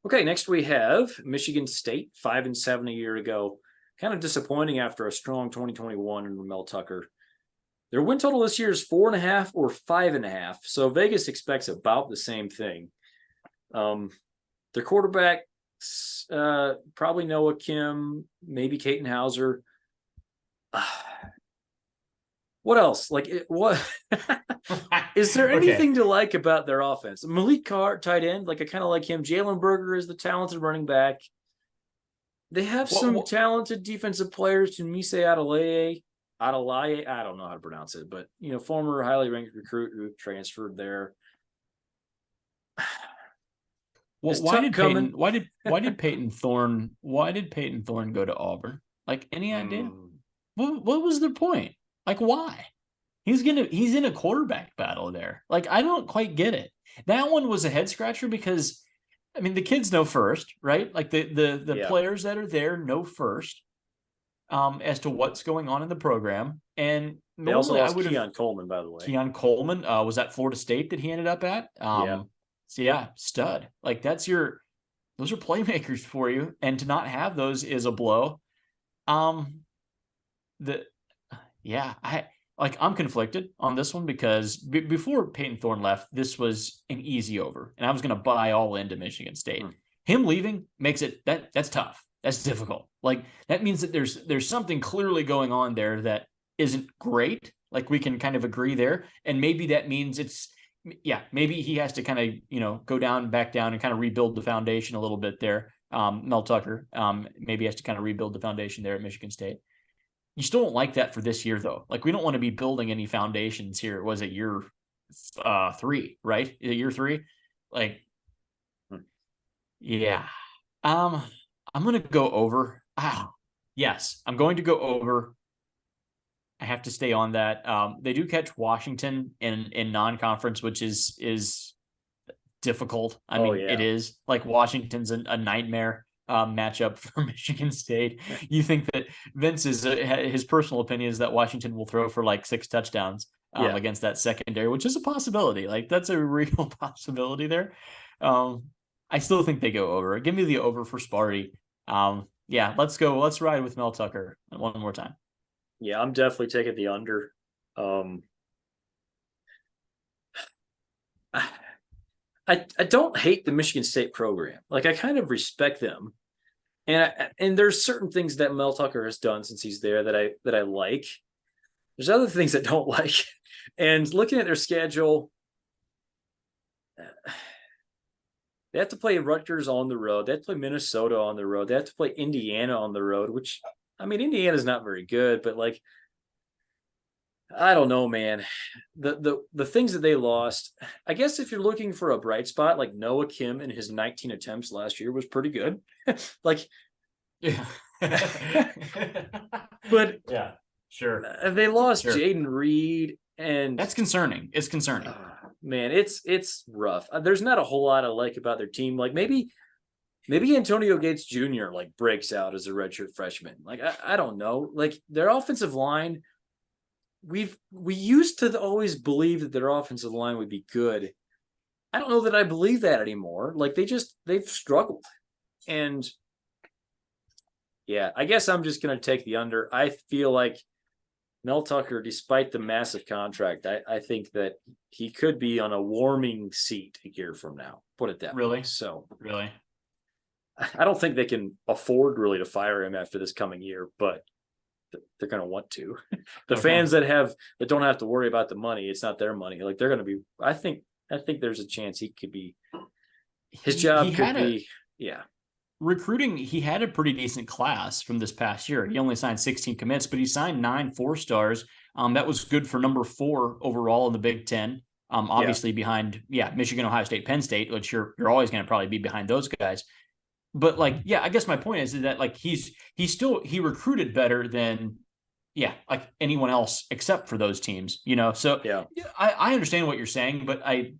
Okay, next we have Michigan State, 5-7 a year ago. Kind of disappointing after a strong 2021 under Mel Tucker. Their win total this year is 4.5 or 5.5. So Vegas expects about the same thing. Their quarterback, probably Noah Kim, maybe Caton Hauser. What else? What is there anything to like about their offense? Malik Carr, tight end, I kind of like him. Jalen Berger is the talented running back. They have some talented defensive players. Mise Adelaye, I don't know how to pronounce it, but former highly ranked recruit who transferred there. Well, why did Peyton Thorne go to Auburn? Any idea? What was their point? Why? He's in a quarterback battle there. I don't quite get it. That one was a head scratcher because the kids know first, right? The players that are there know first as to what's going on in the program. And they also lost Keon Coleman, by the way. Keon Coleman was at Florida State that he ended up at. So yeah, stud. Those are playmakers for you, and to not have those is a blow. I'm conflicted on this one because before Peyton Thorne left, this was an easy over, and I was going to buy all into Michigan State. Him leaving makes it that's tough. That's difficult. That means that there's something clearly going on there that isn't great. We can kind of agree there, and maybe that means maybe he has to kind of go back down and kind of rebuild the foundation a little bit there. Mel Tucker maybe has to kind of rebuild the foundation there at Michigan State. You still don't like that for this year, though. We don't want to be building any foundations here. Was it year 3, right? Is it year 3? Yeah. I'm going to go over. Yes, I'm going to go over. I have to stay on that. They do catch Washington in non-conference, which is difficult. It is. Washington's a nightmare matchup for Michigan State. You think that Vince his personal opinion is that Washington will throw for 6 touchdowns against that secondary, which is a possibility. That's a real possibility there. I still think they go over. Give me the over for Sparty. Let's go. Let's ride with Mel Tucker one more time. Yeah, I'm definitely taking the under. I don't hate the Michigan State program. I kind of respect them, and there's certain things that Mel Tucker has done since he's there that I like. There's other things that don't like, and looking at their schedule, they have to play Rutgers on the road. They have to play Minnesota on the road. They have to play Indiana on the road, which Indiana's not very good, but I don't know, man. The things that they lost, I guess if you're looking for a bright spot, Noah Kim in his 19 attempts last year was pretty good. Yeah. But yeah, sure. They lost Jaden Reed, and that's concerning. It's concerning. Man, it's rough. There's not a whole lot I like about their team. Maybe Antonio Gates Jr. breaks out as a redshirt freshman. I don't know. Their offensive line, we used to always believe that their offensive line would be good. I don't know that I believe that anymore. They've struggled. And I guess I'm just gonna take the under. I feel like Mel Tucker, despite the massive contract, I think that he could be on a warming seat a year from now. Put it that way. So really. I don't think they can afford really to fire him after this coming year, but they're going to want to. The fans that don't have to worry about the money, it's not their money. They're going to be. I think there's a chance he could be. His job could be. Recruiting, he had a pretty decent class from this past year. He only signed 16 commits, but he signed 9 4-stars. That was good for number 4 overall in the Big Ten. Obviously behind Michigan, Ohio State, Penn State, which you're always going to probably be behind those guys. But I guess my point is that he recruited better than anyone else except for those teams, So I understand what you're saying, but I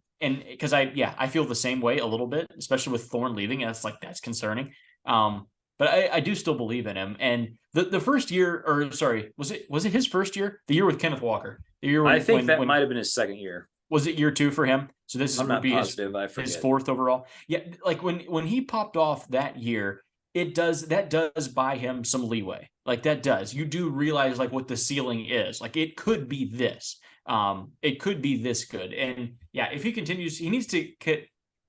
feel the same way a little bit, especially with Thorne leaving. And that's concerning. But I do still believe in him. And the first year, or sorry, was it his first year? The year with Kenneth Walker. The year I think that might have been his second year. Was it year 2 for him? So this I'm would not be positive. I his forget. 4th overall. Yeah, like when he popped off that year, that does buy him some leeway. Like that does. You do realize like what the ceiling is. Like it could be this. It could be this good. And yeah, if he continues, he needs to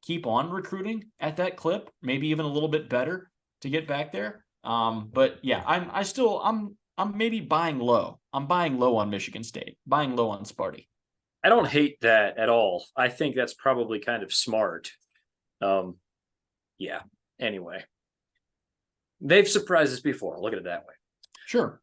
keep on recruiting at that clip, maybe even a little bit better to get back there. But yeah, I'm maybe buying low. I'm buying low on Michigan State, buying low on Sparty. I don't hate that at all. I think that's probably kind of smart. Yeah. Anyway, they've surprised us before. Look at it that way. Sure.